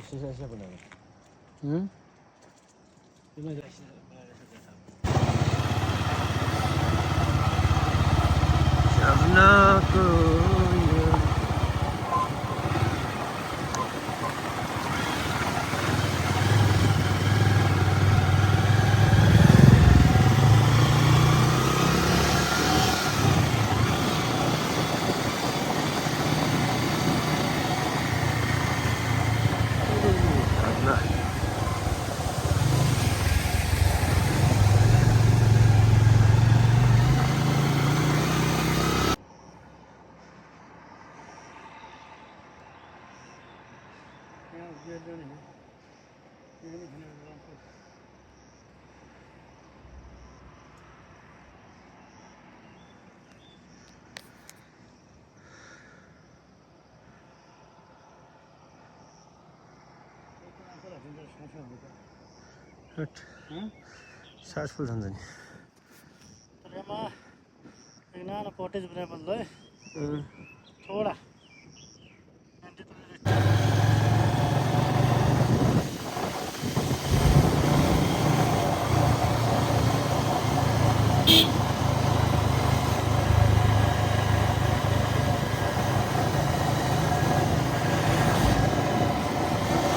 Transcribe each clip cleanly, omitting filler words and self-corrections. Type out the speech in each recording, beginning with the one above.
सिसा बनाएको सास फुल छन् नि तर यसमा एक नानो कटेज बनाए भन्दा थोडा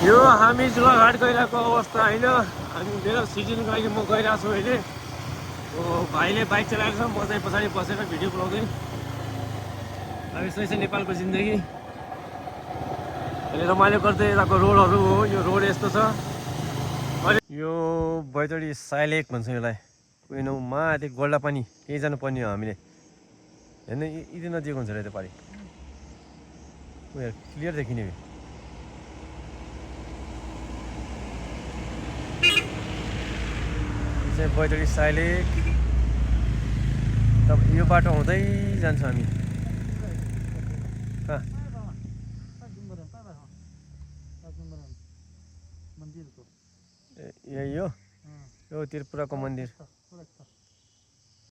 यो हामी जुलाघाट गइरहेको अवस्था होइन हामी मेरो सिजनको लागि म गइरहेको छु अहिले भाइले बाइक चलाएको छ म चाहिँ पछाडि बसेर भिडियो बनाउँदै अब यस्तै छ नेपालको जिन्दगी अहिले रमाइलो गर्दै यताको रोडहरू हो यो रोड यस्तो छ यो बैतडी साइलेक भन्छ यसलाई उयो माथि गोल्डा पानी त्यही जानुपर्ने हो हामीले हेर्नु यति नजिक हुन्छ अरे त्यो पारि उयो क्लियर देखिने बैतडी साइलेक तब यो बाटो हुँदै जान्छ हामी कहाँ यही हो यो त्रिपुराको मन्दिर